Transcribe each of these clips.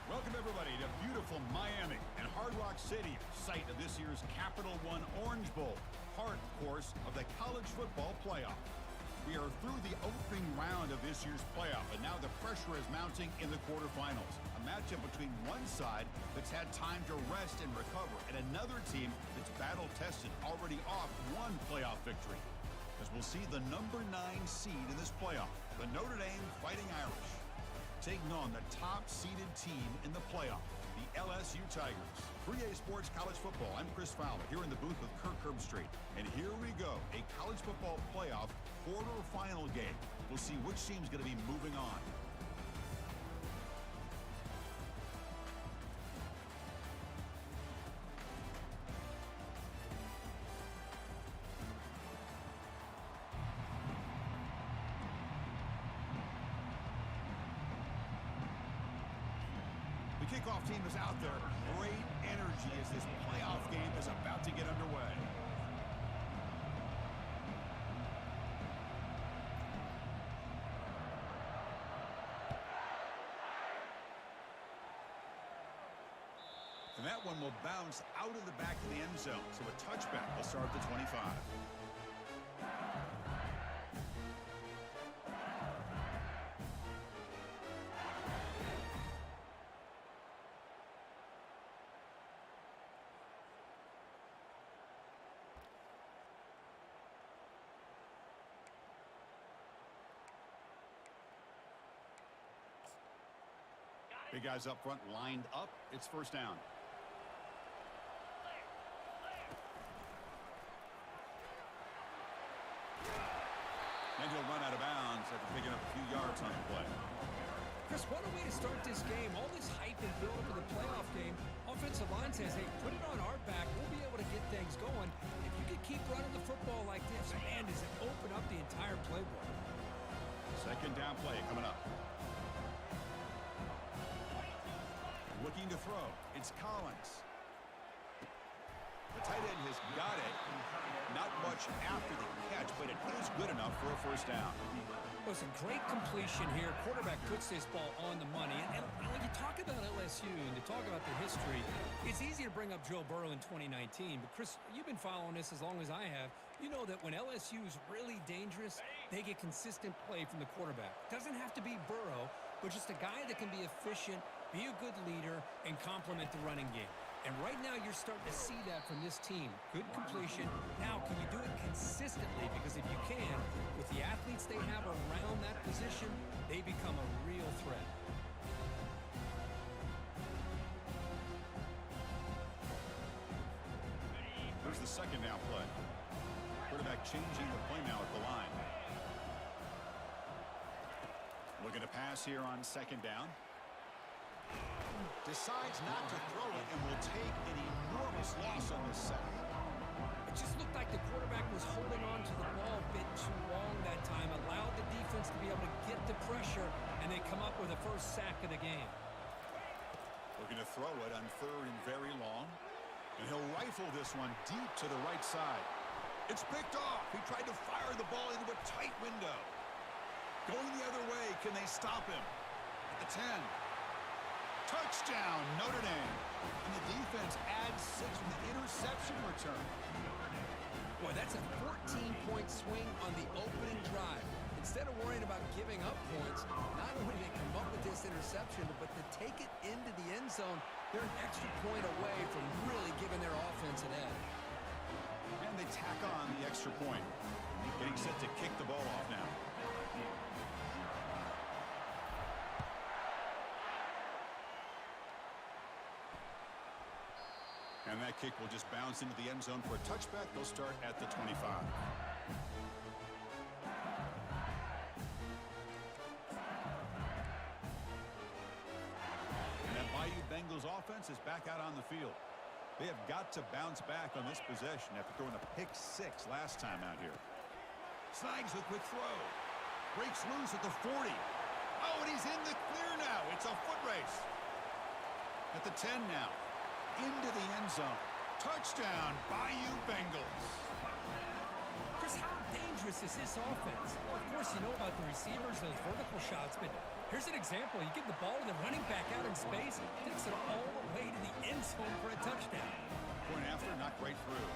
Welcome, everybody, to beautiful Miami and Hard Rock Stadium, site of this year's Capital One Orange Bowl, part, of course, of the college football playoff. We are through the opening round of this year's playoff, and now the pressure is mounting in the quarterfinals. A matchup between one side that's had time to rest and recover, and another team that's battle-tested, already off one playoff victory. As we'll see the number 9 seed in this playoff, the Notre Dame Fighting Irish, taking on the top-seeded team in the playoff, the LSU Tigers. 3A Sports College Football. I'm Chris Fowler here in the booth with Kirk Herbstreit. And here we go, a college football playoff quarterfinal game. We'll see which team's going to be moving on. The kickoff team is out there. Great energy as this playoff game is about to get underway. And that one will bounce out of the back of the end zone. So a touchback will start at the 25. Big guys up front lined up. It's first down. And he'll run out of bounds after picking up a few yards on the play. Chris, what a way to start this game. All this hype and build for the playoff game. Offensive line says, hey, put it on our back. We'll be able to get things going. If you could keep running the football like this, man, does it open up the entire playbook. Second down play coming up. Looking to throw. It's Collins. The tight end has got it. Not much after the catch, but it is good enough for a first down. Listen, great completion here. Quarterback puts this ball on the money. And when you talk about LSU and you talk about the history, it's easy to bring up Joe Burrow in 2019. But, Chris, you've been following this as long as I have. You know that when LSU is really dangerous, they get consistent play from the quarterback. Doesn't have to be Burrow, but just a guy that can be efficient, be a good leader, and complement the running game. And right now, you're starting to see that from this team. Good completion. Now, can you do it consistently? Because if you can, with the athletes they have around that position, they become a real threat. There's the second down play. Quarterback changing the play now at the line. Looking to pass here on second down. Decides not to throw it and will take an enormous loss on this set. It just looked like the quarterback was holding on to the ball a bit too long that time, allowed the defense to be able to get the pressure, and they come up with the first sack of the game. Looking to throw it on third and very long. And he'll rifle this one deep to the right side. It's picked off. He tried to fire the ball into a tight window. Going the other way, can they stop him? At the 10. Touchdown, Notre Dame. And the defense adds 6 with the interception return. Boy, that's a 14-point swing on the opening drive. Instead of worrying about giving up points, not only did they come up with this interception, but to take it into the end zone, they're an extra point away from really giving their offense an edge. And they tack on the extra point. Getting set to kick the ball off now. And that kick will just bounce into the end zone for a touchback. They'll start at the 25. And that Bayou Bengals offense is back out on the field. They have got to bounce back on this possession after throwing a pick 6 last time out here. Snags the quick throw. Breaks loose at the 40. Oh, and he's in the clear now. It's a foot race. At the 10 now. Into the end zone. Touchdown, Bayou Bengals. Chris, how dangerous is this offense? Well, of course, you know about the receivers, those vertical shots, but Here's an example. You give the ball to the running back out in space, takes it all the way to the end zone for a touchdown. Point after, not quite through.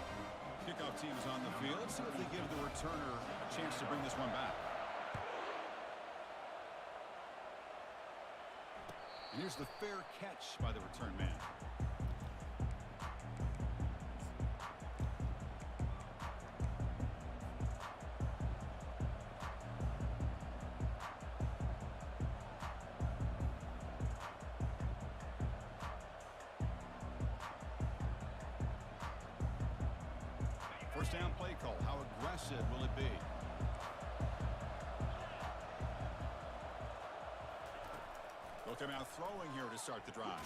Kickoff team is on the field. See if they give the returner a chance to bring this one back. And here's the fair catch by the return man. First down play call. How aggressive will it be? They'll come out throwing here to start the drive.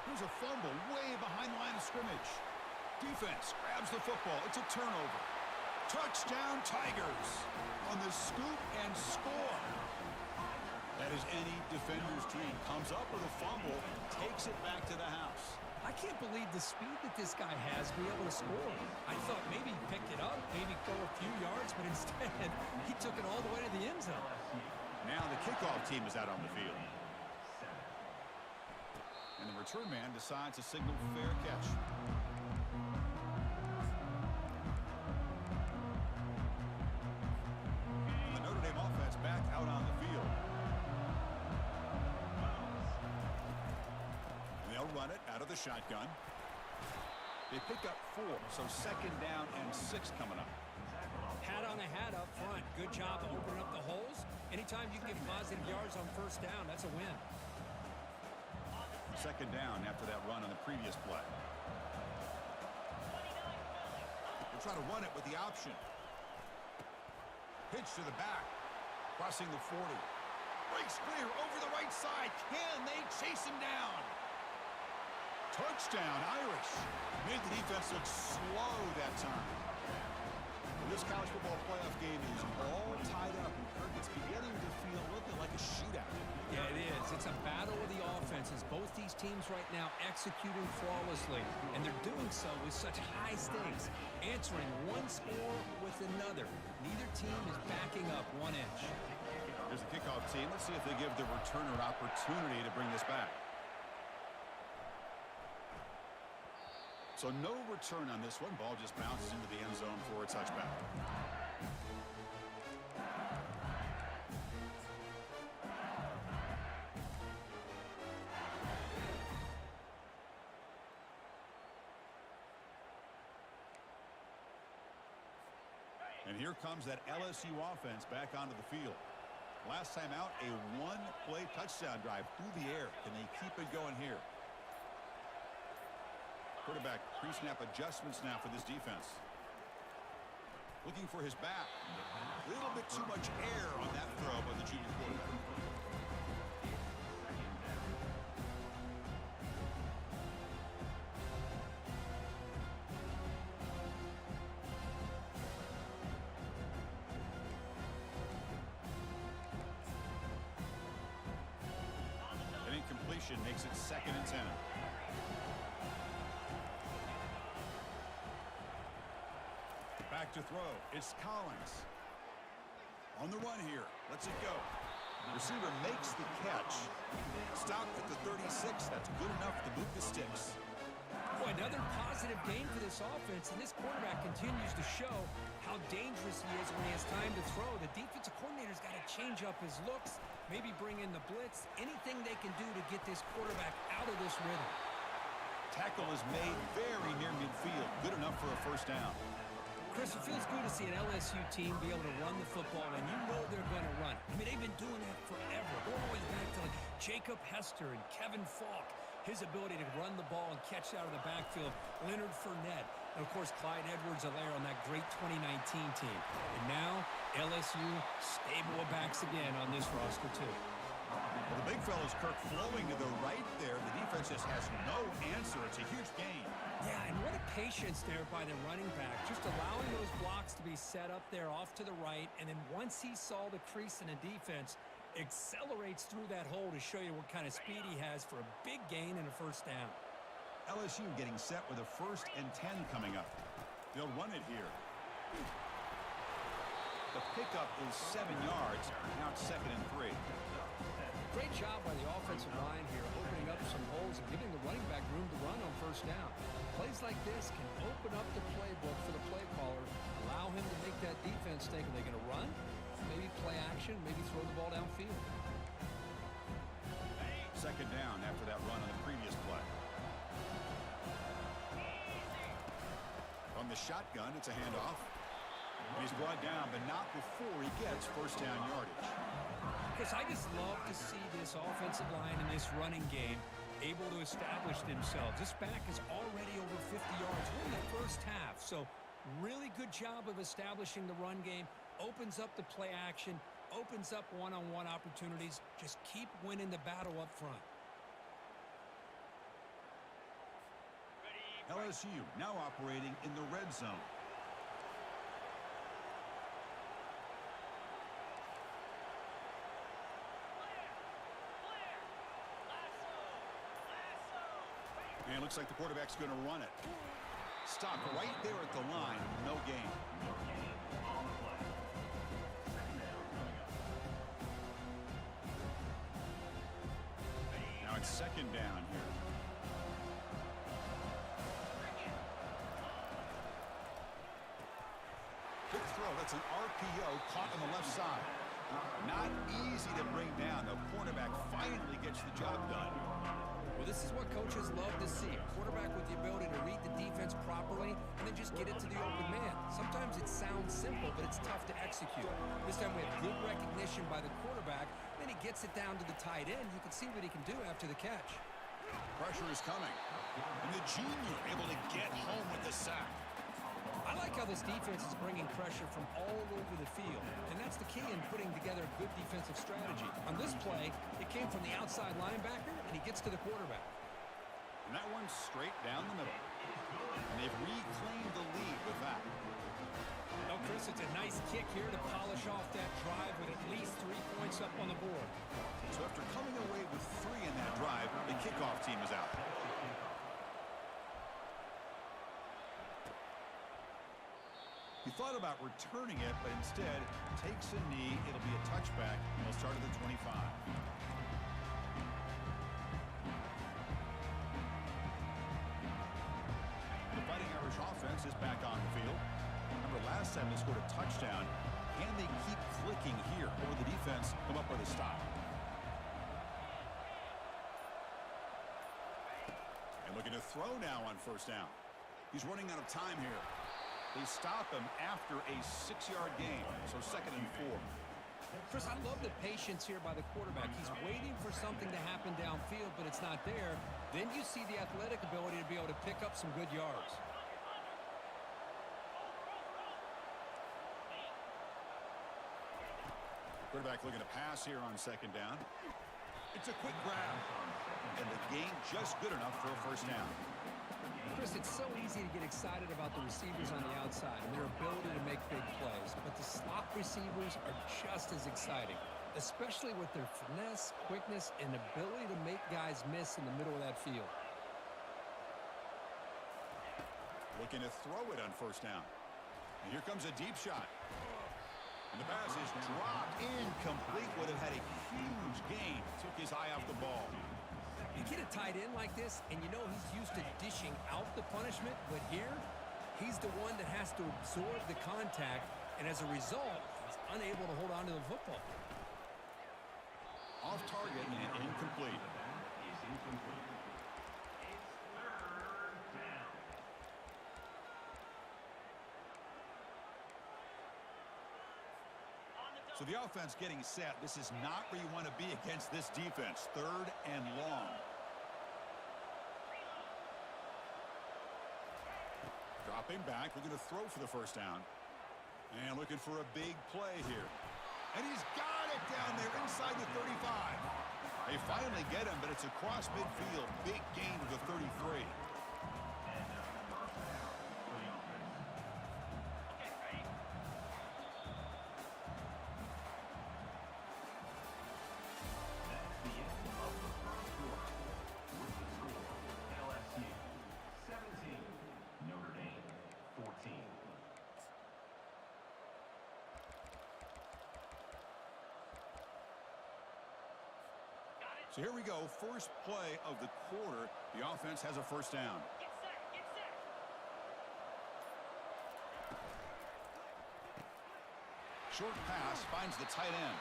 Here's a fumble way behind the line of scrimmage. Defense grabs the football. It's a turnover. Touchdown Tigers on the scoop and score. That is any defender's dream. Comes up with a fumble, takes it back to the house. I can't believe the speed that this guy has to be able to score. I thought maybe he picked it up, maybe go a few yards, but instead he took it all the way to the end zone. Now the kickoff team is out on the field. And the return man decides to signal fair catch. The Notre Dame offense back out on the field. And they'll run it out of the shotgun. They pick up 4, so second down and 6 coming up. Hat on a hat up front. Good job of opening up the holes. Anytime you can get positive yards on first down, that's a win. Second down after that run on the previous play. They'll try to run it with the option. Pitch to the back. Crossing the 40. Breaks clear over the right side. Can they chase him down? Touchdown, Irish. Made the defense look slow that time. This college football playoff game is all tied up, and Kirk, it's beginning to feel looking like a shootout. Yeah, it is. It's a battle of the offenses. Both these teams right now executing flawlessly, and they're doing so with such high stakes, answering one score with another. Neither team is backing up 1 inch. Here's the kickoff team. Let's see if they give the returner an opportunity to bring this back. So no return on this one. Ball just bounces into the end zone for a touchback. And here comes that LSU offense back onto the field. Last time out, a one-play touchdown drive through the air. Can they keep it going here? Quarterback pre-snap adjustments now for this defense. Looking for his back. A little bit too much air on that throw by the junior quarterback. An incompletion makes it 2nd and 10. Back to throw. It's Collins. On the run here. Lets it go. Receiver makes the catch. Stopped at the 36. That's good enough to move the sticks. Boy, another positive gain for this offense, and this quarterback continues to show how dangerous he is when he has time to throw. The defensive coordinator's got to change up his looks, maybe bring in the blitz, anything they can do to get this quarterback out of this rhythm. Tackle is made very near midfield. Good enough for a first down. Chris, it feels good to see an LSU team be able to run the football, and you know they're going to run. I mean, they've been doing that forever. Go all the way back to like Jacob Hester and Kevin Falk. His ability to run the ball and catch out of the backfield. Leonard Fournette. And, of course, Clyde Edwards-Helaire on that great 2019 team. And now, LSU stable of backs again on this roster, too. Well, the big fella's Kirk flowing to the right there. The defense just has no answer. It's a huge gain. Yeah, and what a patience there by the running back. Just allowing those blocks to be set up there off to the right. And then once he saw the crease in the defense, accelerates through that hole to show you what kind of speed he has for a big gain and a first down. LSU getting set with a 1st and 10 coming up. They'll run it here. The pickup is 7 yards. Now it's 2nd and 3. Great job by the offensive line here, opening up some holes and giving the running back room to run on first down. Plays like this can open up the playbook for the play caller, allow him to make that defense think, are they going to run? Maybe play action, maybe throw the ball downfield. Second down after that run on the previous play. From the shotgun, it's a handoff. He's brought down, but not before he gets first down yardage. Chris, I just love to see this offensive line in this running game able to establish themselves. This back is already over 50 yards. We're in the first half, so really good job of establishing the run game. Opens up the play action, opens up one-on-one opportunities. Just keep winning the battle up front. LSU now operating in the red zone. And it looks like the quarterback's going to run it. Stop right there at the line. No gain. Now it's second down here. Quick throw. That's an RPO caught on the left side. Not easy to bring down. The quarterback finally gets the job done. Well, this is what coaches love to see. A quarterback with the ability to read the defense properly and then just get it to the open man. Sometimes it sounds simple, but it's tough to execute. This time we have good recognition by the quarterback. Then he gets it down to the tight end. You can see what he can do after the catch. Pressure is coming. And the junior able to get home with the sack. I like how this defense is bringing pressure from all over the field, and that's the key in putting together a good defensive strategy. On this play, it came from the outside linebacker, and he gets to the quarterback. And that one's straight down the middle. And they've reclaimed the lead with that. Well, Chris, it's a nice kick here to polish off that drive with at least 3 points up on the board. So after coming away with 3 in that drive, the kickoff team is out. He thought about returning it, but instead takes a knee. It'll be a touchback, and he'll start at the 25. The Fighting Irish offense is back on the field. Remember, last time they scored a touchdown. Can they keep clicking here? Or will the defense come up with a stop? And looking to throw now on first down. He's running out of time here. They stop him after a 6-yard gain, so second and 4. Chris, I love the patience here by the quarterback. He's waiting for something to happen downfield, but it's not there. Then you see the athletic ability to be able to pick up some good yards. Quarterback looking to pass here on second down. It's a quick grab, and the gain just good enough for a first down. Chris, it's so easy to get excited about the receivers on the outside and their ability to make big plays, but the slot receivers are just as exciting, especially with their finesse, quickness, and ability to make guys miss in the middle of that field. Looking to throw it on first down. And here comes a deep shot. And the pass is dropped incomplete. Would have had a huge gain. Took his eye off the ball. You get a tight end like this, and you know he's used to dishing out the punishment, but here, he's the one that has to absorb the contact, and as a result, he's unable to hold on to the football. Off target and incomplete. So the offense getting set. This is not where you want to be against this defense. Third and long. Dropping back, looking to throw for the first down. And looking for a big play here. And he's got it down there inside the 35. They finally get him, but it's across midfield. Big gain to the 33. So here we go, first play of the quarter. The offense has a first down. Get set, get set. Short pass finds the tight end.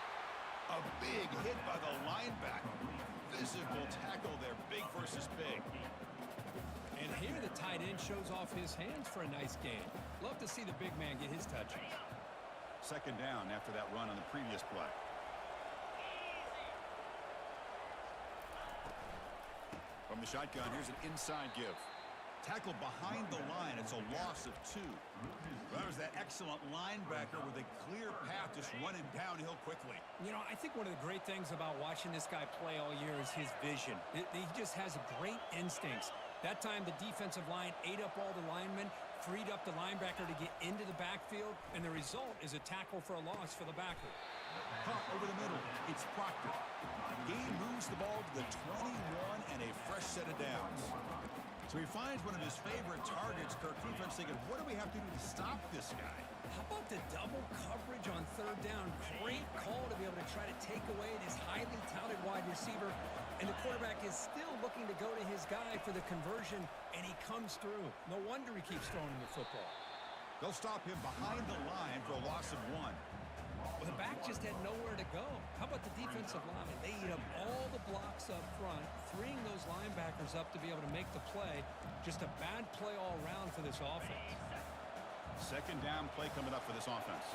A big hit by the linebacker. Physical tackle there, big versus big. And here the tight end shows off his hands for a nice gain. Love to see the big man get his touches. Second down after that run on the previous play. From the shotgun, here's an inside give. Tackled behind the line. It's a loss of 2. That was that excellent linebacker with a clear path just running downhill quickly. You know, I think one of the great things about watching this guy play all year is his vision. He just has great instincts. That time, the defensive line ate up all the linemen, freed up the linebacker to get into the backfield, and the result is a tackle for a loss for the backer. Caught over the middle. It's Proctor. Gain moves the ball to the 21 and a fresh set of downs. So he finds one of his favorite targets. Kirk defense thinking, what do we have to do to stop this guy? How about the double coverage on third down? Great call to be able to try to take away this highly touted wide receiver. And the quarterback is still looking to go to his guy for the conversion, and he comes through. No wonder he keeps throwing him the football. They'll stop him behind the line for a loss of 1. Well, the back just had nowhere to go. How about the defensive line? They eat up all the blocks up front, freeing those linebackers up to be able to make the play. Just a bad play all around for this offense. Second down play coming up for this offense.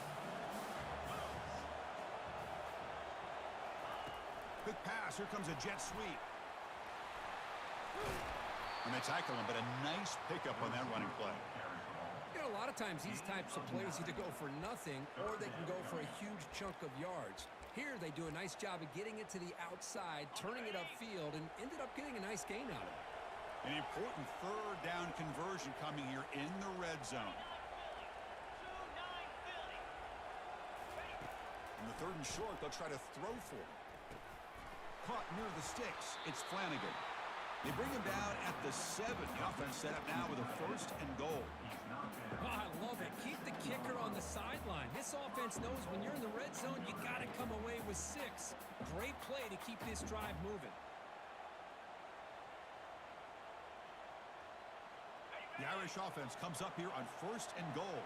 Quick pass. Here comes a jet sweep. And they tackle him, but a nice pickup on that running play. You know, a lot of times these types of plays either go for nothing or they can go for a huge chunk of yards. Here they do a nice job of getting it to the outside, turning it upfield, and ended up getting a nice gain out of it. An important third down conversion coming here in the red zone. In the third and short, they'll try to throw for him. Caught near the sticks. It's Flanagan. They bring him down at the 7. The offense set up now with a first and goal. Oh, I love it. Keep the kicker on the sideline. This offense knows when you're in the red zone, you got to come away with 6. Great play to keep this drive moving. The Irish offense comes up here on first and goal.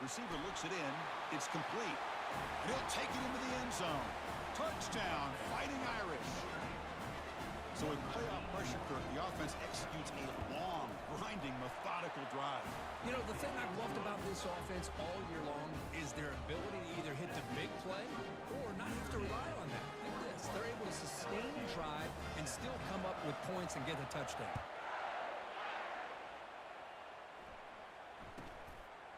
Receiver looks it in. It's complete. And he'll take it into the end zone. Touchdown, Fighting Irish. So with playoff pressure, Kirk, the offense executes a long, grinding, methodical drive. You know, the thing I've loved about this offense all year long is their ability to either hit the big play or not have to rely on that. Look at this. They're able to sustain the drive and still come up with points and get a touchdown.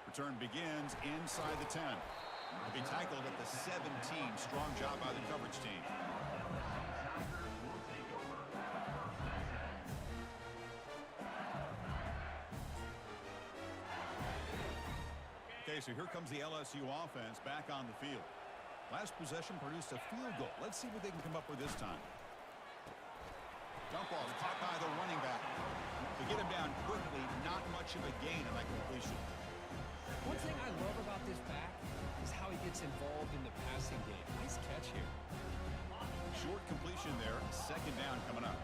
Return begins inside the 10. He'll be tackled at the 17. Strong job by the coverage team. Okay, so here comes the LSU offense back on the field. Last possession produced a field goal. Let's see what they can come up with this time. Dump off caught by the running back. To get him down quickly, not much of a gain on that completion. One thing I love about this back is how he gets involved in the passing game. Nice catch here. Short completion there. Second down coming up.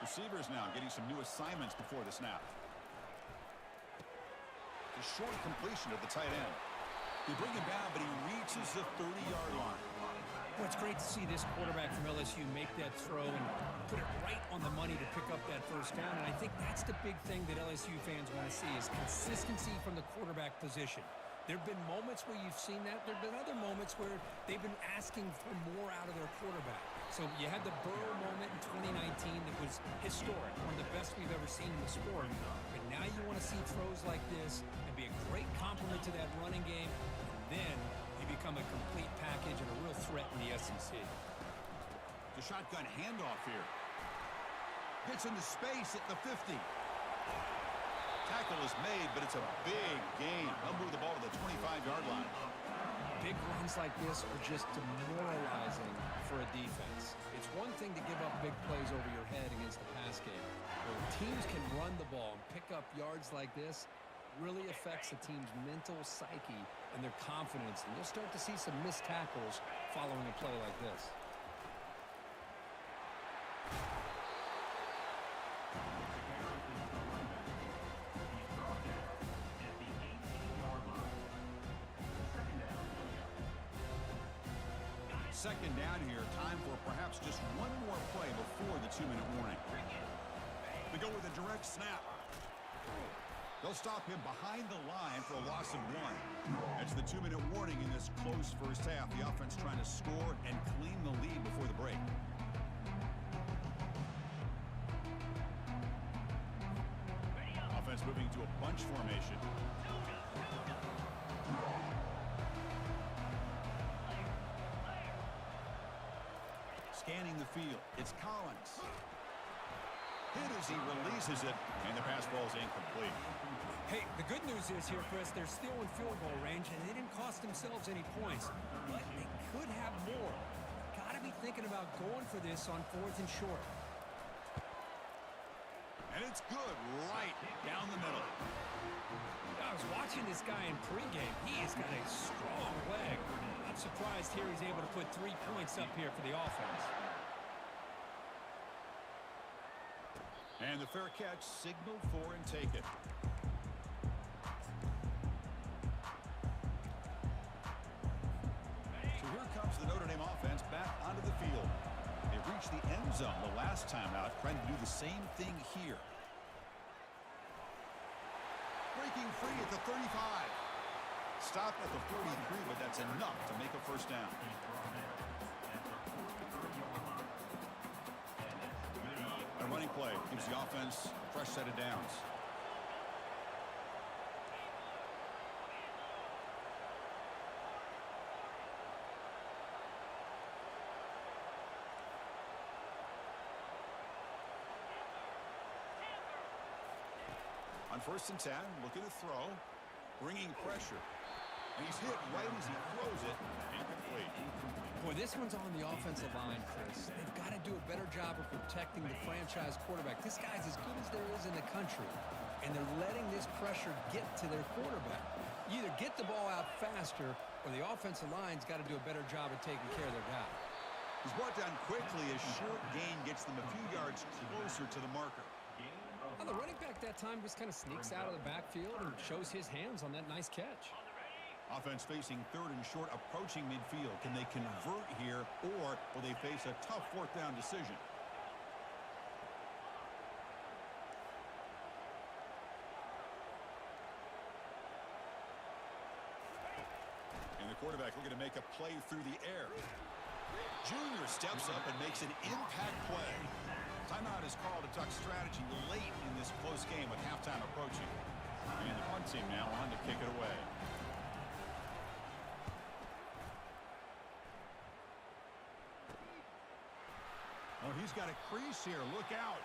Receivers now getting some new assignments before the snap. A short completion to the tight end. They bring him down, but he reaches the 30-yard line. Well, it's great to see this quarterback from LSU make that throw and put it right on the money to pick up that first down. And I think that's the big thing that LSU fans want to see is consistency from the quarterback position. There have been moments where you've seen that. There have been other moments where they've been asking for more out of their quarterback. So you had the Burrow moment in 2019 that was historic, one of the best we've ever seen in the sport. But now you want to see throws like this and be a great complement to that running game. And then you become a complete package and a real threat in the SEC. The shotgun handoff here. Gets into space at the 50. Tackle is made, but it's a big gain. They'll move the ball to the 25-yard line. Big Big runs like this are just demoralizing for a defense. It's one thing to give up big plays over your head against the pass game. But when teams can run the ball and pick up yards like this, really affects the team's mental psyche and their confidence. And you'll start to see some missed tackles following a play like this. Second down here, time for perhaps just one more play before the 2-minute warning. They go with a direct snap. They'll stop him behind the line for a loss of 1. That's the 2-minute warning in this close first half. The offense trying to score and clean the lead before the break. Offense moving to a bunch formation. Scanning the field, it's Collins. Hit as he releases it, and the pass ball is incomplete. Hey, the good news is here, Chris, they're still in field goal range, and they didn't cost themselves any points. But they could have more. Got to be thinking about going for this on 4th and short. And it's good right down the middle. I was watching this guy in pregame. He has got a strong leg. I'm surprised here he's able to put 3 points up here for the offense. And the fair catch signaled for and taken. So here comes the Notre Dame offense back onto the field. They reached the end zone the last time out, trying to do the same thing here. Breaking free at the 35. Stopped at the 43, but that's enough to make a first down. A running play gives the offense a fresh set of downs. On 1st and 10, looking to throw, bringing pressure. And he's hit right as he throws it, incomplete. Boy, this one's on the offensive line, Chris. They've got to do a better job of protecting the franchise quarterback. This guy's as good as there is in the country, and they're letting this pressure get to their quarterback. You either get the ball out faster, or the offensive line's got to do a better job of taking care of their guy. He's brought down quickly. A short gain gets them a few yards closer to the marker. Well, the running back that time just kind of sneaks out of the backfield and shows his hands on that nice catch. Offense facing 3rd and short, approaching midfield. Can they convert here, or will they face a tough 4th down decision? And the quarterback looking to make a play through the air. Junior steps up and makes an impact play. Timeout is called to tuck strategy late in this close game with halftime approaching. And the punt team now on to kick it away. Oh, he's got a crease here. Look out.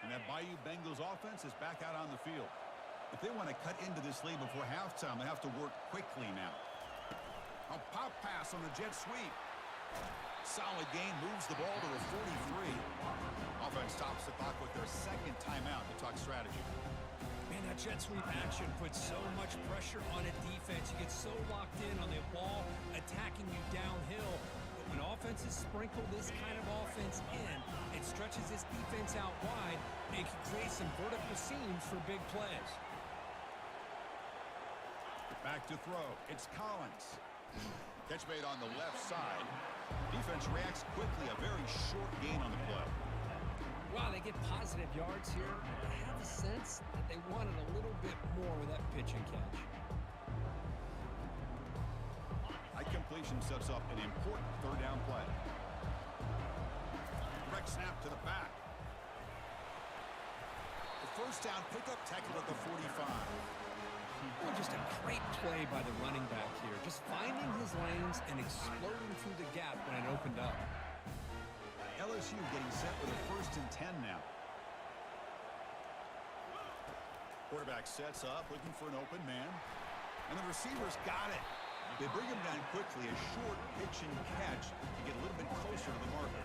And that Bayou Bengals offense is back out on the field. If they want to cut into this lead before halftime, they have to work quickly now. A pop pass on the jet sweep. Solid gain, moves the ball to the 43. Offense stops the clock with their 2nd timeout to talk strategy. Man, that jet sweep action puts so much pressure on a defense. You get so locked in on the ball attacking you downhill. But when offenses sprinkle this kind of offense in, it stretches this defense out wide, and it can create some vertical seams for big plays. Back to throw. It's Collins. Catch made on the left side. Defense reacts quickly. A very short gain on the play. Wow, they get positive yards here. I have a sense that they wanted a little bit more with that pitch and catch. High completion sets up an important 3rd down play. Direct snap to the back. The 1st down pickup tackle at the 45. Oh, just a great play by the running back here. Just finding his lanes and exploding through the gap when it opened up. LSU getting set with a 1st and 10 now. Quarterback sets up, looking for an open man. And the receivers got it. They bring him down quickly, a short pitch and catch to get a little bit closer to the marker.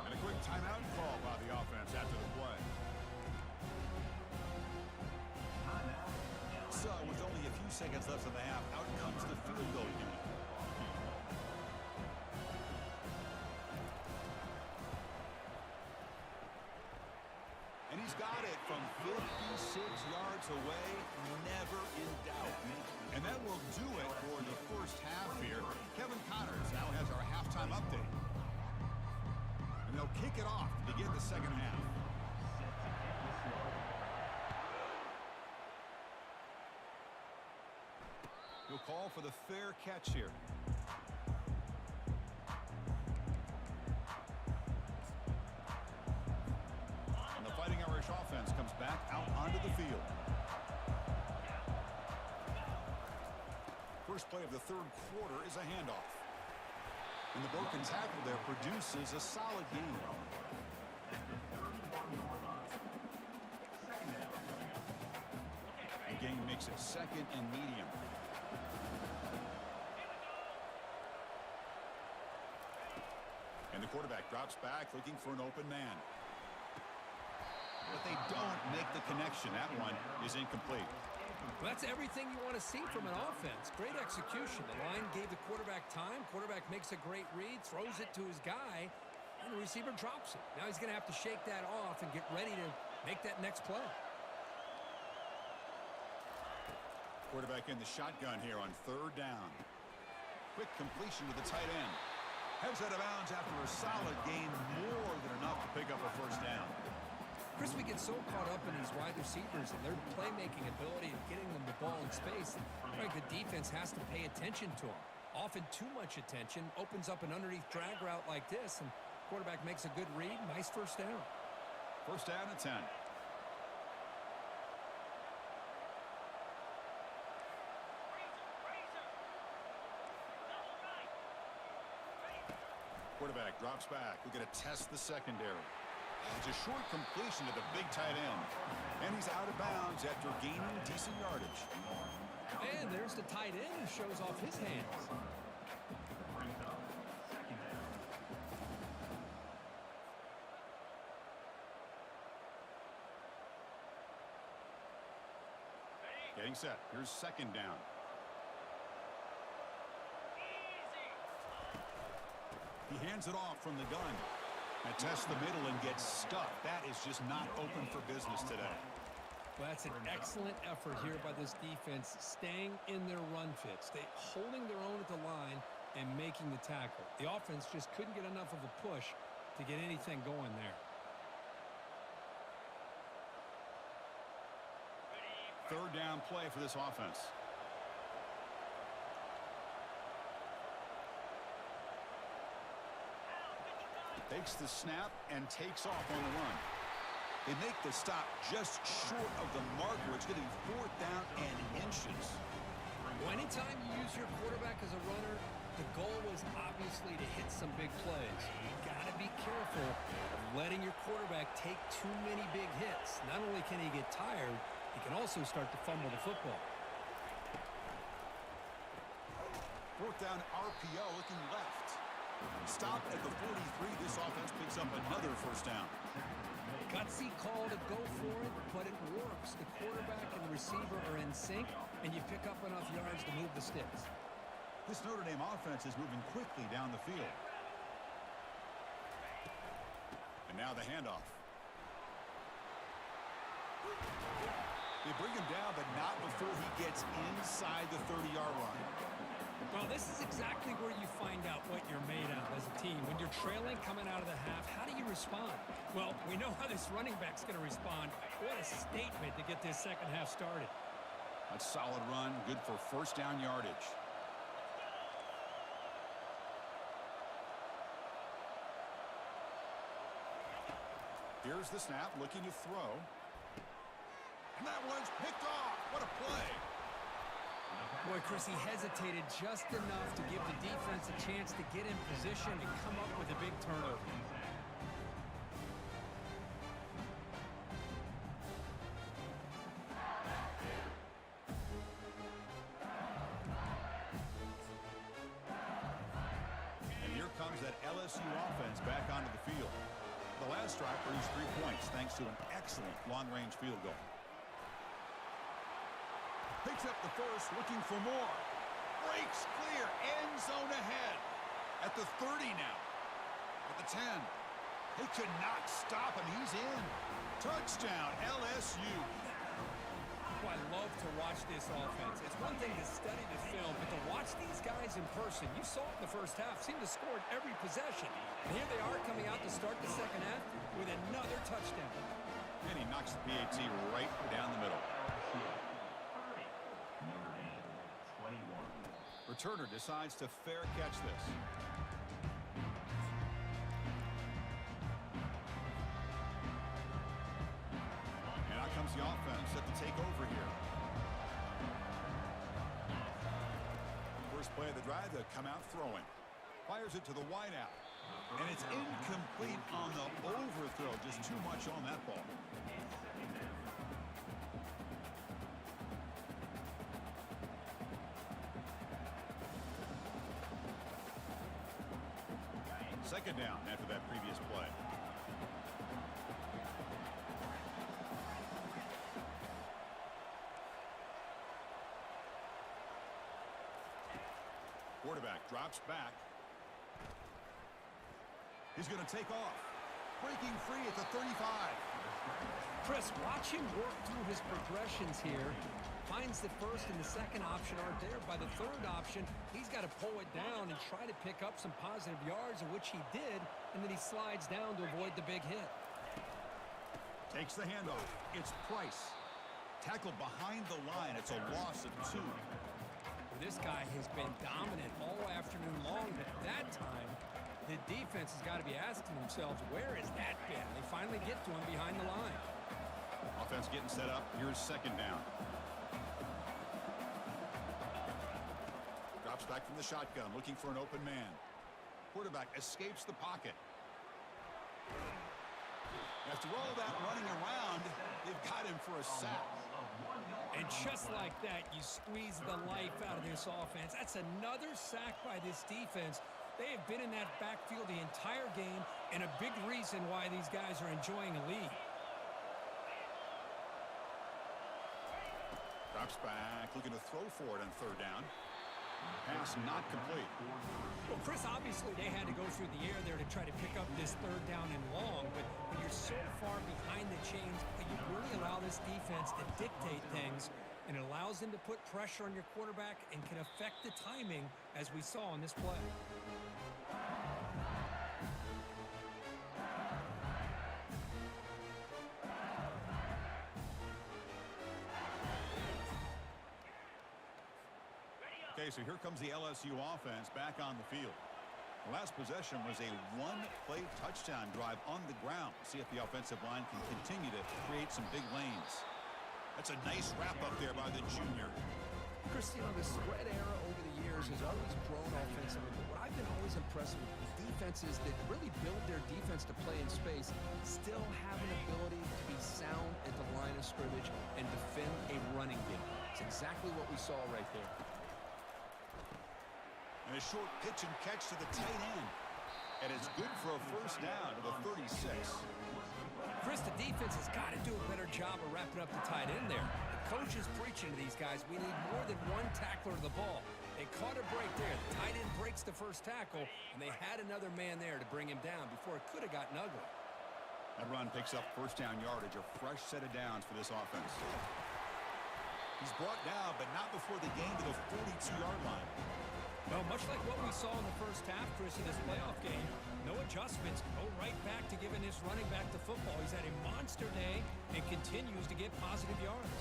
And a quick timeout call by the offense after the play. So, with only a few seconds left in the half, out comes the field goal unit. And he's got it from 56 yards away, never in doubt. And that will do it for the first half here. Kevin Connors now has our halftime update. And they'll kick it off to begin the second half. He'll call for the fair catch here. And the Fighting Irish offense comes back out onto the field. First play of the third quarter is a handoff. And the broken tackle there produces a solid gain. The gain makes it 2nd and medium. And the quarterback drops back looking for an open man. But they don't make the connection. That one is incomplete. Well, that's everything you want to see from an offense. Great execution. The line gave the quarterback time. Quarterback makes a great read, throws it to his guy, and the receiver drops it. Now he's going to have to shake that off and get ready to make that next play. Quarterback in the shotgun here on 3rd down. Quick completion to the tight end. Heads out of bounds after a solid gain, more than enough to pick up a 1st down. Chris, we get so caught up in these wide receivers and their playmaking ability and getting them the ball in space. Right, the defense has to pay attention to them. Often too much attention opens up an underneath drag route like this, and quarterback makes a good read. Nice 1st down. 1st down and 10. Quarterback drops back. We're going to test the secondary. It's a short completion to the big tight end. And he's out of bounds after gaining decent yardage. And there's the tight end who shows off his hands. Getting set. Here's 2nd down. He hands it off from the gun. And tests the middle and gets stuck. That is just not open for business today. Well, that's an excellent effort here by this defense, staying in their run fits. They holding their own at the line and making the tackle. The offense just couldn't get enough of a push to get anything going there. 3rd down play for this offense. Takes the snap and takes off on the run. They make the stop just short of the marker. It's going to be 4th down and inches. Well, anytime you use your quarterback as a runner, the goal was obviously to hit some big plays. You got to be careful of letting your quarterback take too many big hits. Not only can he get tired, he can also start to fumble the football. 4th down RPO looking left. Stopped at the 43. This offense picks up another 1st down. Gutsy call to go for it, but it works. The quarterback and receiver are in sync, and you pick up enough yards to move the sticks. This Notre Dame offense is moving quickly down the field. And now the handoff. They bring him down, but not before he gets inside the 30-yard line. Well, this is exactly where you find out what you're made of as a team. When you're trailing coming out of the half, how do you respond? Well, we know how this running back's going to respond. What a statement to get this second half started. A solid run, good for 1st down yardage. Here's the snap, looking to throw. And that one's picked off. What a play. Boy, Chris, he hesitated just enough to give the defense a chance to get in position and come up with a big turnover. And here comes that LSU offense back onto the field. The last drive produced 3 points thanks to an excellent long-range field goal. Picks up the first, looking for more. Breaks clear, end zone ahead. At the 30 now. At the 10. They could not stop him. He's in. Touchdown, LSU. Oh, I love to watch this offense. It's one thing to study the film, but to watch these guys in person, you saw it in the first half, seemed to score at every possession. And here they are coming out to start the second half with another touchdown. And he knocks the PAT right down the middle. Returner decides to fair catch this. And out comes the offense set to take over here. First play of the drive to come out throwing. Fires it to the wideout. And it's incomplete on the overthrow. Just too much on that ball. Second down after that previous play. Quarterback drops back. He's going to take off. Breaking free at the 35. Chris, watch him work through his progressions here. Finds the first and the second option aren't there. By the third option, he's got to pull it down and try to pick up some positive yards, in which he did, and then he slides down to avoid the big hit. Takes the handoff. It's Price. Tackled behind the line. It's a loss of 2. This guy has been dominant all afternoon long, but that time, the defense has got to be asking themselves, where has that been? They finally get to him behind the line. Offense getting set up. Here's second down. Drops back from the shotgun, looking for an open man. Quarterback escapes the pocket. After all that running around, they've got him for a sack. And just like that, you squeeze the life out of this offense. That's another sack by this defense. They have been in that backfield the entire game, and a big reason why these guys are enjoying a lead. Drops back, looking to throw for it on third down. Pass not complete. Well, Chris, obviously they had to go through the air there to try to pick up this third down and long, but when you're so far behind the chains, you really allow this defense to dictate things, and it allows them to put pressure on your quarterback and can affect the timing, as we saw in this play. Okay, so here comes the LSU offense back on the field. The last possession was a one-play touchdown drive on the ground. See if the offensive line can continue to create some big lanes. That's a nice wrap up there by the junior. Chris, you know, the spread era over the years has always grown offensively, but what I've been always impressed with is defenses that really build their defense to play in space still have an ability to be sound at the line of scrimmage and defend a running game. It's exactly what we saw right there. And a short pitch and catch to the tight end. And it's good for a first down to the 36. Chris, the defense has got to do a better job of wrapping up the tight end there. The coach is preaching to these guys, we need more than one tackler of the ball. They caught a break there. The tight end breaks the first tackle, and they had another man there to bring him down before it could have gotten ugly. That run picks up first down yardage, a fresh set of downs for this offense. He's brought down, but not before they gain to the 42-yard line. Well, much like what we saw in the first half, Chris, in this playoff game, no adjustments, go right back to giving this running back the football. He's had a monster day and continues to get positive yards.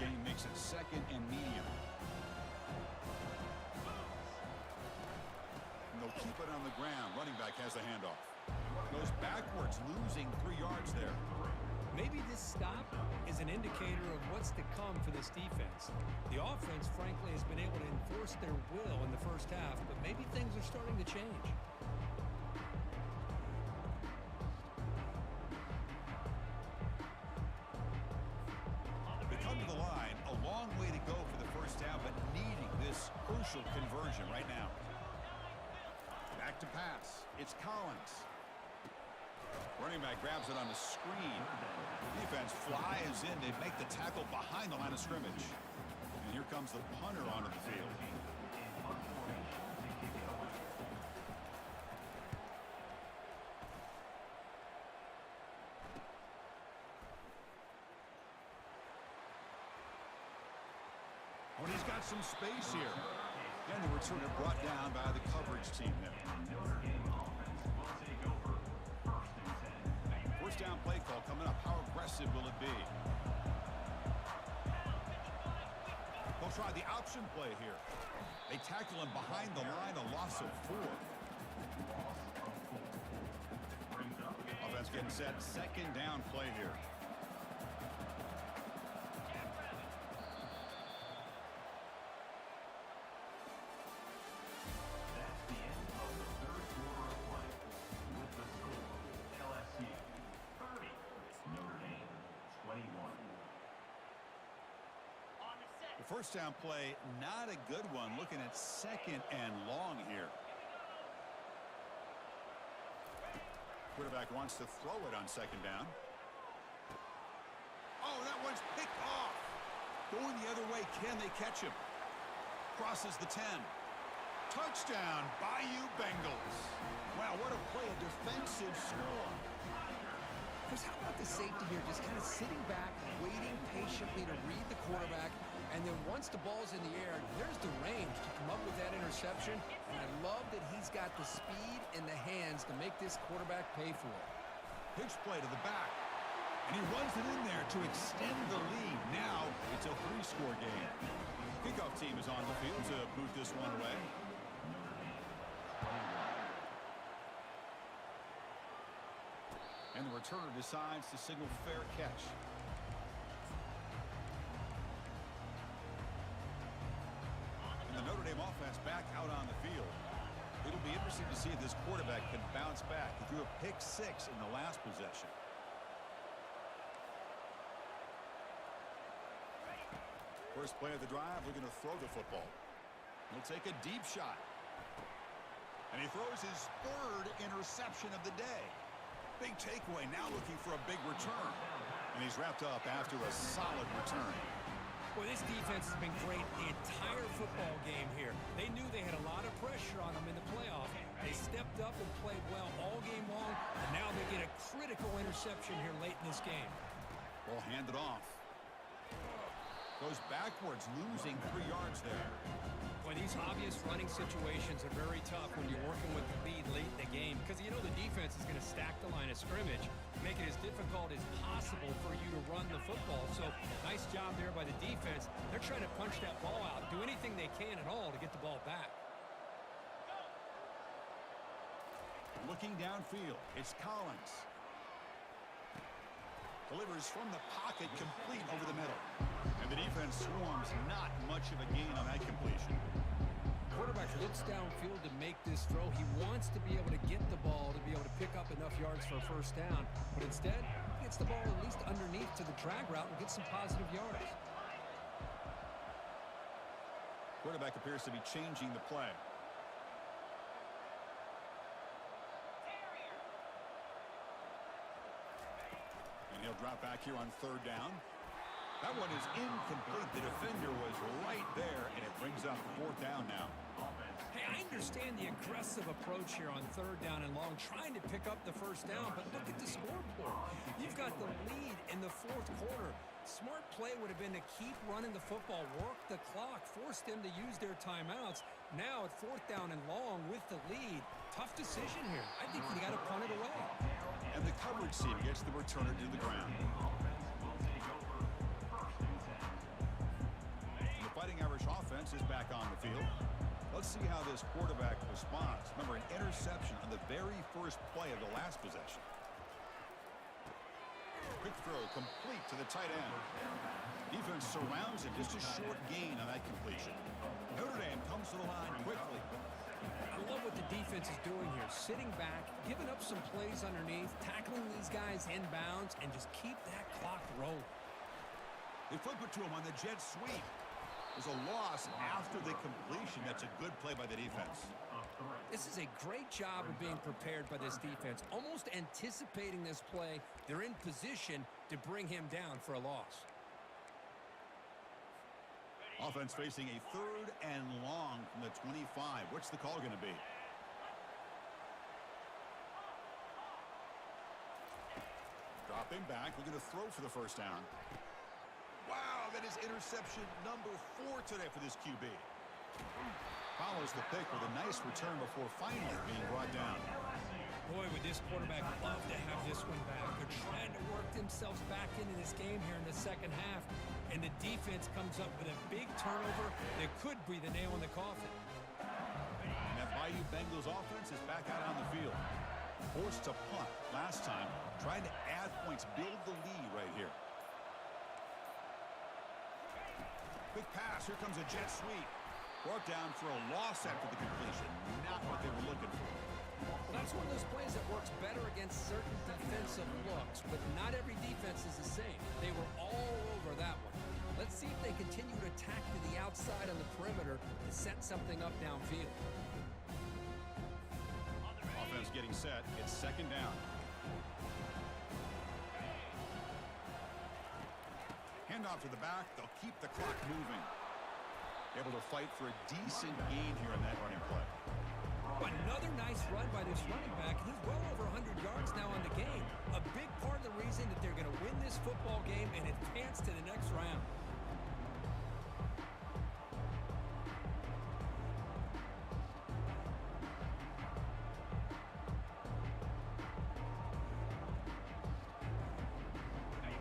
Game makes it second and medium. And they'll keep it on the ground. Running back has the handoff. Goes backwards, losing 3 yards there. Maybe this stop is an indicator of what's to come for this defense. The offense, frankly, has been able to enforce their will in the first half, but maybe things are starting to change. They come to the line, a long way to go for the first half, but needing this crucial conversion right now. Back to pass. It's Collins. Running back grabs it on the screen. Defense flies in. They make the tackle behind the line of scrimmage. And here comes the punter onto the field. When he's got some space here. And the returner brought down by the coverage team there. First down play call coming up. How aggressive will it be? They'll try the option play here. They tackle him behind the line, a loss of 4. Offense getting set. Second down play here. First down play, not a good one. Looking at second and long here. Quarterback wants to throw it on second down. Oh, that one's picked off. Going the other way, can they catch him? Crosses the 10. Touchdown, Bayou Bengals. Wow, what a play, a defensive score. Chris, how about the safety here? Just kind of sitting back, waiting patiently to read the quarterback. And then once the ball's in the air, there's the range to come up with that interception. And I love that he's got the speed and the hands to make this quarterback pay for it. Pitch play to the back. And he runs it in there to extend the lead. Now it's a 3-score game. Kickoff team is on the field to boot this one away. And the returner decides to signal fair catch. And the Notre Dame offense back out on the field. It'll be interesting to see if this quarterback can bounce back. He threw a pick 6 in the last possession. First play of the drive, looking to throw the football. He'll take a deep shot. And he throws his 3rd interception of the day. Big takeaway, now looking for a big return. And he's wrapped up after a solid return. Well, this defense has been great the entire football game here. They knew they had a lot of pressure on them in the playoff. They stepped up and played well all game long, and now they get a critical interception here late in this game. Ball handed off. Goes backwards, losing 3 yards there. Boy, these obvious running situations are very tough when you're working with the lead late in the game because you know the defense is going to stack the line of scrimmage, make it as difficult as possible for you to run the football. So nice job there by the defense. They're trying to punch that ball out, do anything they can at all to get the ball back. Looking downfield, it's Collins. Delivers from the pocket, complete over the middle. And the defense swarms, not much of a gain on that completion. Quarterback looks downfield to make this throw. He wants to be able to get the ball to be able to pick up enough yards for a first down. But instead, he gets the ball at least underneath to the drag route and gets some positive yards. Quarterback appears to be changing the play. And he'll drop back here on 3rd down. That one is incomplete. The defender was right there, and it brings up 4th down now. Hey, I understand the aggressive approach here on 3rd down and long, trying to pick up the first down, but look at the scoreboard. You've got the lead in the 4th quarter. Smart play would have been to keep running the football, work the clock, force them to use their timeouts. Now at 4th down and long with the lead, tough decision here. I think you got to punt it away. And the coverage team gets the returner to the ground. The Fighting Irish offense is back on the field. Let's see how this quarterback responds. Remember, an interception on the very first play of the last possession. Quick throw complete to the tight end. Defense surrounds him. Just a short gain on that completion. Notre Dame comes to the line quickly. I love what the defense is doing here. Sitting back, giving up some plays underneath, tackling these guys inbounds, and just keep that clock rolling. They flip it to him on the jet sweep. There's a loss after the completion. That's a good play by the defense. This is a great job of being prepared by this defense. Almost anticipating this play, they're in position to bring him down for a loss. Offense facing a 3rd and long from the 25. What's the call going to be? Dropping back, looking to throw for the first down. Wow, that is interception number 4 today for this QB. Follows the pick with a nice return before finally being brought down. Boy, would this quarterback love to have this one back. They're trying to work themselves back into this game here in the second half, and the defense comes up with a big turnover that could be the nail in the coffin. And that Bayou Bengals offense is back out on the field. Forced to punt last time, trying to add points, build the lead right here. Quick pass, here comes a jet sweep. Brought down for a loss after the completion. Not what they were looking for. That's one of those plays that works better against certain defensive looks, but not every defense is the same. They were all over that one. Let's see if they continue to attack to the outside on the perimeter to set something up downfield. Offense getting set. It's second down. Handoff to the back. They'll keep the clock moving. Able to fight for a decent gain here in that running play. Another nice run by this running back. He's well over 100 yards now on the game. A big part of the reason that they're going to win this football game and advance to the next round.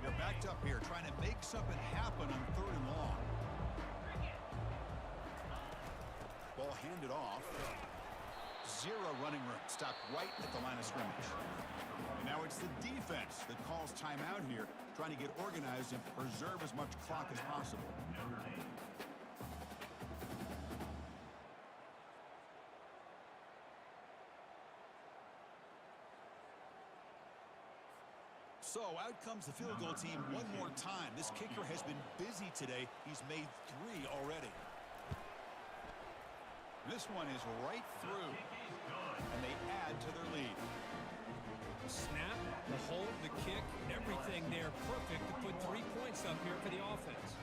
They're backed up here trying to make something happen on 3rd and long. Ball handed off. 0 running room. Stopped right at the line of scrimmage. And now it's the defense that calls timeout here, trying to get organized and preserve as much clock as possible. So out comes the field goal team one more time. This kicker has been busy today. He's made 3 already. This one is right through, and they add to their lead. The snap, the hold, the kick, everything there perfect to put 3 points up here for the offense.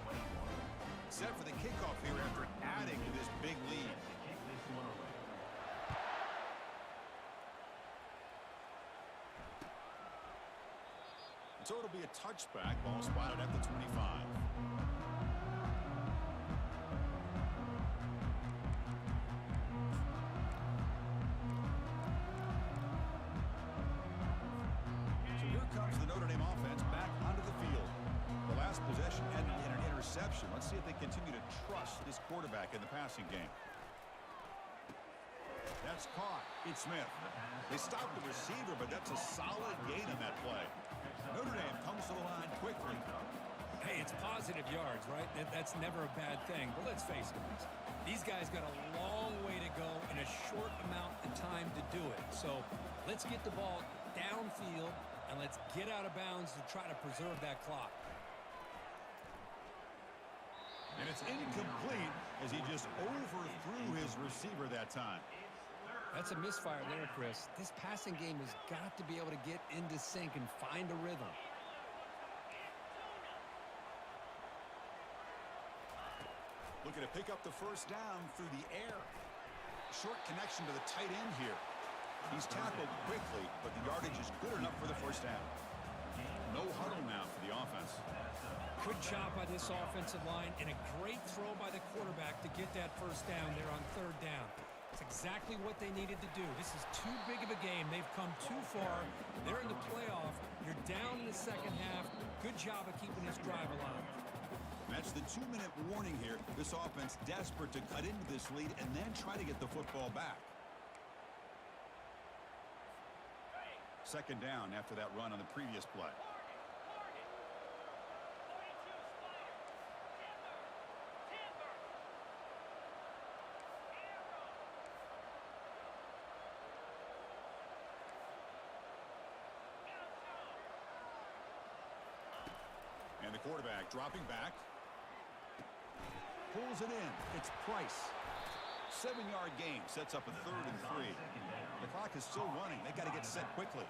Set for the kickoff here after adding to this big lead. So it'll be a touchback. Ball spotted at the 25. Let's see if they continue to trust this quarterback in the passing game. That's caught. It's Smith. They stopped the receiver, but that's a solid gain on that play. Notre Dame comes to the line quickly. Hey, it's positive yards, right? That's never a bad thing. But let's face it, these guys got a long way to go in a short amount of time to do it. So let's get the ball downfield, and let's get out of bounds to try to preserve that clock. And it's incomplete as he just overthrew his receiver that time. That's a misfire there, Chris. This passing game has got to be able to get into sync and find a rhythm. Looking to pick up the first down through the air. Short connection to the tight end here. He's tackled quickly, but the yardage is good enough for the first down. No huddle now for the offense. Good job by this offensive line and a great throw by the quarterback to get that first down there on 3rd down. It's exactly what they needed to do. This is too big of a game. They've come too far. They're in the playoff. You're down in the second half. Good job of keeping this drive alive. That's the 2-minute warning here. This offense desperate to cut into this lead and then try to get the football back. Second down after that run on the previous play. And the quarterback dropping back. Pulls it in. It's Price. 7-yard game sets up a 3rd and 3. The clock is still running. They got to get set quickly.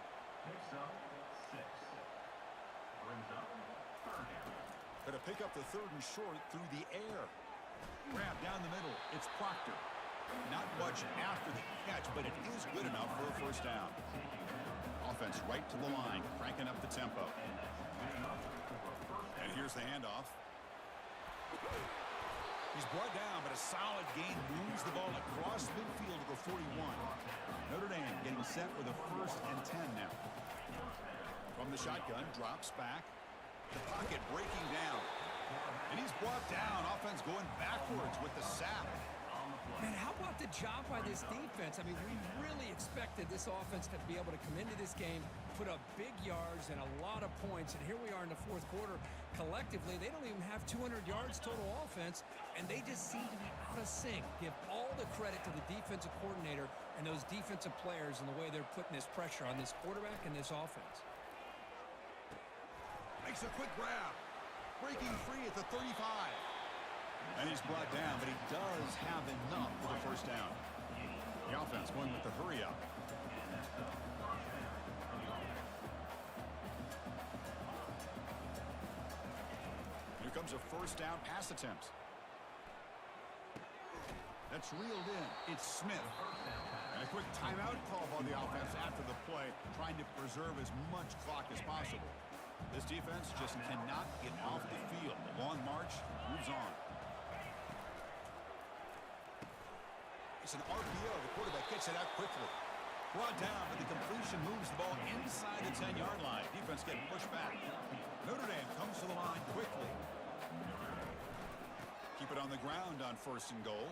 Going to pick up the 3rd and short through the air. Grab down the middle. It's Proctor. Not much after the catch, but it is good enough for a first down. Offense right to the line, cranking up the tempo. And here's the handoff. He's brought down, but a solid gain moves the ball across midfield to the 41. Notre Dame getting set with a 1st and 10 now. From the shotgun, drops back. The pocket breaking down. And he's brought down. Offense going backwards with the sack. Man, how about the job by this defense? I mean, we really expected this offense to be able to come into this game, put up big yards and a lot of points, and here we are in the 4th quarter. Collectively, they don't even have 200 yards total offense, and they just seem to be out of sync. Give all the credit to the defensive coordinator and those defensive players and the way they're putting this pressure on this quarterback and this offense. Makes a quick grab. Breaking free at the 35. And he's brought down, but he does have enough for the first down. The offense going with the hurry up. Here comes a first down pass attempt. That's reeled in. It's Smith. And a quick timeout call by the offense after the play, trying to preserve as much clock as possible. This defense just cannot get off the field. The long march moves on. It's an RPO. The quarterback gets it out quickly. Brought down, but the completion moves the ball inside the 10-yard line. Defense getting pushed back. Notre Dame comes to the line quickly. Keep it on the ground on 1st and goal.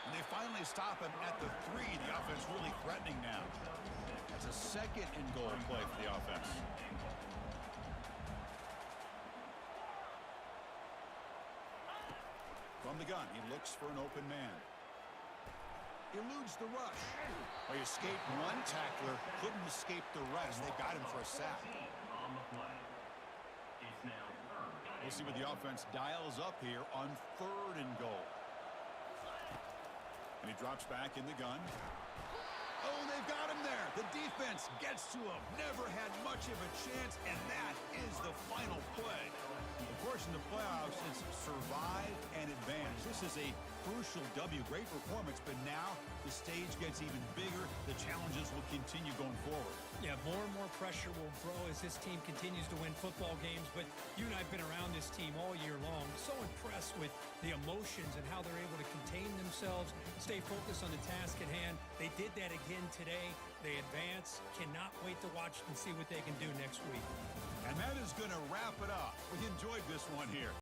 And they finally stop him at the 3. The offense really threatening now. That's a 2nd and goal play for the offense. From the gun, he looks for an open man. Eludes the rush. Well, he escaped one tackler, couldn't escape the rest. They got him for a sack. We'll see what the offense dials up here on 3rd and goal. And he drops back in the gun. Oh, they've got him there. The defense gets to him. Never had much of a chance, and that is the final play. Of course, in the playoffs, it's survive and advance. This is a crucial W. Great performance, but now the stage gets even bigger. The challenges will continue going forward. Yeah, more and more pressure will grow as this team continues to win football games, but you and I have been around this team all year long. So impressed with the emotions and how they're able to contain themselves, stay focused on the task at hand. They did that again today. They advance. Cannot wait to watch and see what they can do next week. And that is going to wrap it up. We enjoyed this one here.